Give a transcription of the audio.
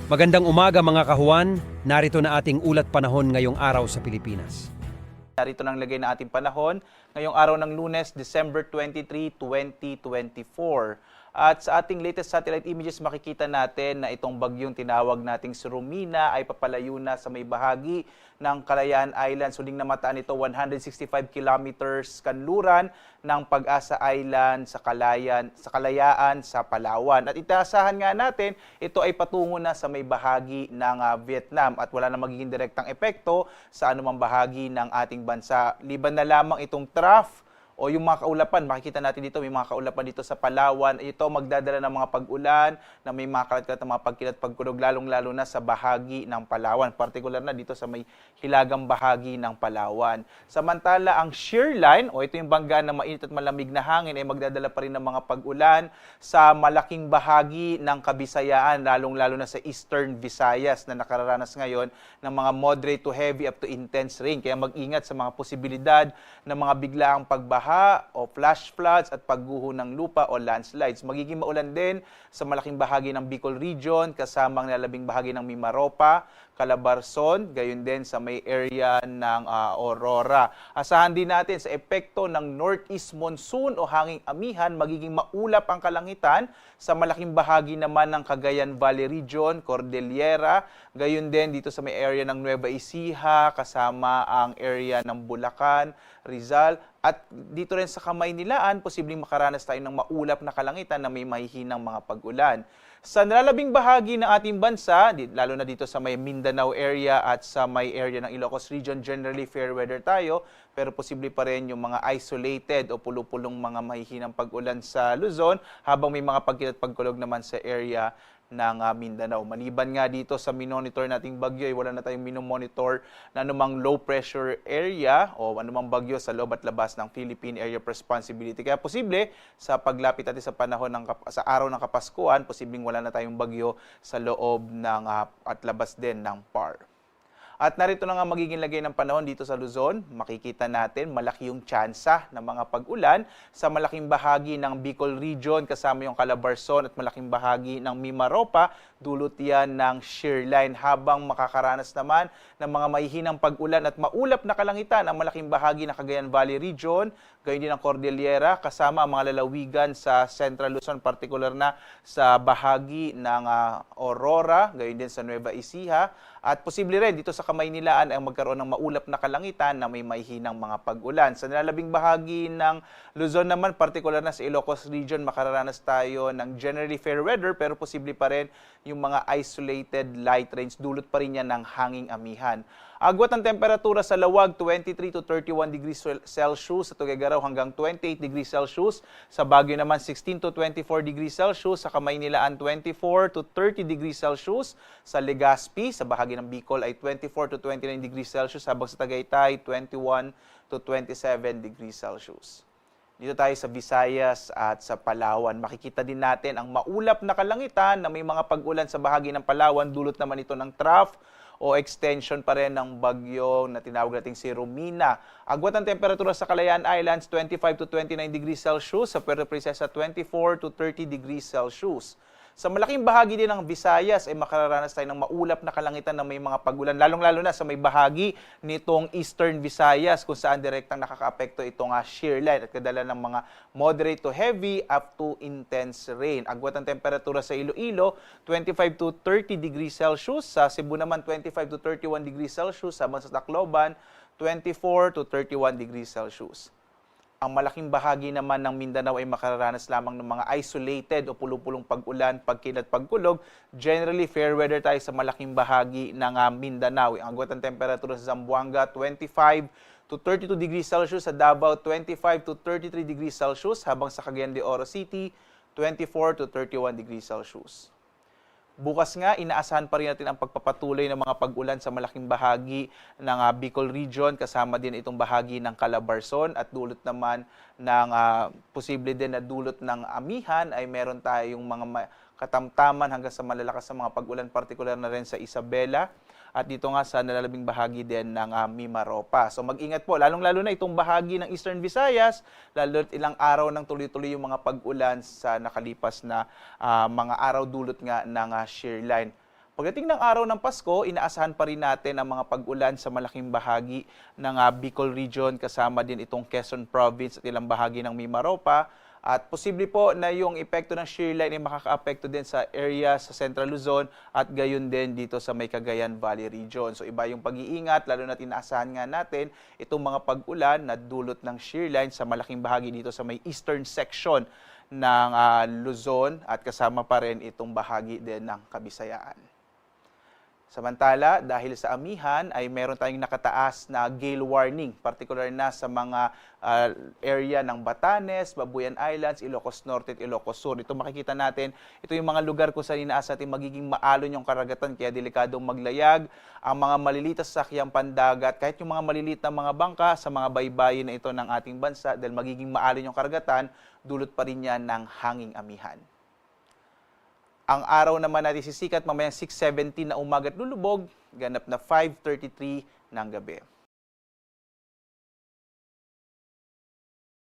Magandang umaga mga kahuan, narito na ating ulat panahon ngayong araw sa Pilipinas. Narito nang lagay na ating panahon ngayong araw ng Lunes, December 23, 2024. At sa ating latest satellite images, makikita natin na itong bagyong tinawag nating Surumina ay papalayo na sa may bahagi ng Kalayaan Island. Suling namataan ito 165 kilometers kanluran ng Pag-asa Island sa Kalayaan sa Palawan. At itaasahan nga natin, ito ay patungo na sa may bahagi ng Vietnam at wala na magiging direktang epekto sa anumang bahagi ng ating bansa. Liban na lamang itong trough o yung mga kaulapan, makikita natin dito, may mga kaulapan dito sa Palawan. Ito magdadala ng mga pag-ulan na may mga kalat-kalat na mga pagkilat-pagkulog, lalong-lalo na sa bahagi ng Palawan. Partikular na dito sa may hilagang bahagi ng Palawan. Samantala, ang shear line, o ito yung bangga na mainit at malamig na hangin, ay magdadala pa rin ng mga pag-ulan sa malaking bahagi ng Kabisayaan, lalong-lalo na sa Eastern Visayas na nakararanas ngayon ng mga moderate to heavy up to intense rain. Kaya mag-ingat sa mga posibilidad ng mga biglaang pagbaha o flash floods at pagguho ng lupa o landslides. Magiging maulan din sa malaking bahagi ng Bicol Region, kasamang lalabing bahagi ng Mimaropa, Calabarzon, gayon din sa may area ng Aurora. Asahan din natin sa epekto ng northeast monsoon o hanging amihan, magiging maulap ang kalangitan sa malaking bahagi naman ng Cagayan Valley Region, Cordillera, gayon din dito sa may area ng Nueva Ecija, kasama ang area ng Bulacan, Rizal, at dito rin sa Kamaynilaan, posibleng makaranas tayo ng maulap na kalangitan na may mahihinang mga pag-ulan. Sa nalalabing bahagi ng ating bansa, lalo na dito sa may Mindanao area at sa may area ng Ilocos Region, generally fair weather tayo, pero posible pa rin yung mga isolated o pulupulong mga mahihinang pag-ulan sa Luzon, habang may mga pagkilat-pagkulog naman sa area ng Mindanao. Maliban nga dito sa minonitor nating bagyo, wala na tayong minomonitor na anumang low pressure area o anumang bagyo sa loob at labas ng Philippine Area of Responsibility. Kaya posible sa paglapit natin sa panahon sa araw ng Kapaskuhan, posibleng wala na tayong bagyo sa loob ng at labas din ng PAR. At narito na nga magiging lagay ng panahon dito sa Luzon. Makikita natin malaki yung tsansa ng mga pag-ulan sa malaking bahagi ng Bicol Region, kasama yung Calabarzon at malaking bahagi ng Mimaropa. Dulot yan ng shear line, habang makakaranas naman ng mga mahihinang pag-ulan at maulap na kalangitan ang malaking bahagi ng Cagayan Valley Region, gayon din ang Cordillera, kasama ang mga lalawigan sa Central Luzon, partikular na sa bahagi ng Aurora, gayon din sa Nueva Ecija. At posible rin dito sa Kamaynilaan ang magkaroon ng maulap na kalangitan na may mahihinang mga pag-ulan. Sa nalalabing bahagi ng Luzon naman, partikular na sa Ilocos Region, makararanas tayo ng generally fair weather, pero posible pa rin yung mga isolated light rains, dulot pa rin yan ng hanging amihan. Agwat ang temperatura sa Lawag, 23 to 31 degrees Celsius, sa Tuguegarao hanggang 28 degrees Celsius, sa Baguio naman 16 to 24 degrees Celsius, sa Kamaynilaan 24 to 30 degrees Celsius, sa Legazpi, sa bahagi ng Bicol ay 24 to 29 degrees Celsius, habang sa Tagaytay 21 to 27 degrees Celsius. Dito tayo sa Visayas at sa Palawan. Makikita din natin ang maulap na kalangitan na may mga pag-ulan sa bahagi ng Palawan. Dulot naman ito ng trough o extension pa rin ng bagyo na tinawag nating si Romina. Agwat ang temperatura sa Kalayaan Islands, 25 to 29 degrees Celsius. Sa Puerto Princesa, 24 to 30 degrees Celsius. Sa malaking bahagi din ng Visayas ay makararanas tayo ng maulap na kalangitan na may mga pag-ulan, lalong-lalo na sa may bahagi nitong Eastern Visayas, kung saan direktang nakakaapekto itong shear line at kadala ng mga moderate to heavy up to intense rain. Agwat ang temperatura sa Iloilo, 25 to 30 degrees Celsius. Sa Cebu naman, 25 to 31 degrees Celsius. Habang sa Tacloban, 24 to 31 degrees Celsius. Ang malaking bahagi naman ng Mindanao ay makararanas lamang ng mga isolated o pulupulong pag-ulan, pagkilat, pagkulog. Generally, fair weather tayo sa malaking bahagi ng Mindanao. Ang agwat ng temperatura sa Zamboanga, 25 to 32 degrees Celsius. Sa Davao, 25 to 33 degrees Celsius. Habang sa Cagayan de Oro City, 24 to 31 degrees Celsius. Bukas nga, inaasahan pa rin natin ang pagpapatuloy ng mga pag-ulan sa malaking bahagi ng Bicol Region, kasama din itong bahagi ng Calabarzon, at dulot naman ng posible din na dulot ng amihan ay meron tayong mga katamtaman hanggang sa malalakas sa mga pag-ulan, partikular na rin sa Isabela. At dito nga sa nalalabing bahagi din ng Mimaropa. So mag-ingat po, lalong-lalo na itong bahagi ng Eastern Visayas, lalo ilang araw nang tuloy-tuloy yung mga pag-ulan sa nakalipas na mga araw, dulot nga ng shear line. Pagdating ng araw ng Pasko, inaasahan pa rin natin ang mga pag-ulan sa malaking bahagi ng Bicol Region, kasama din itong Quezon Province at ilang bahagi ng Mimaropa. At posible po na yung epekto ng shear line ay makaka-apekto din sa area sa Central Luzon at gayon din dito sa may Cagayan Valley Region. So iba yung pag-iingat, lalo na inaasahan nga natin itong mga pag-ulan na dulot ng shear line sa malaking bahagi dito sa may eastern section ng Luzon at kasama pa rin itong bahagi din ng Kabisayaan. Samantala, dahil sa amihan ay meron tayong nakataas na gale warning, particular na sa mga area ng Batanes, Babuyan Islands, Ilocos Norte at Ilocos Sur. Ito makikita natin, ito yung mga lugar kung saan inaasa natin magiging maalon yung karagatan, kaya delikadong maglayag. Ang mga maliliit sa sakyang pandagat, kahit yung mga maliliit na mga bangka sa mga baybayin na ito ng ating bansa, dahil magiging maalon yung karagatan, dulot pa rin yan ng hanging amihan. Ang araw naman natin sisikat mamayang 6:17 na umaga at lulubog, ganap na 5:33 ng gabi.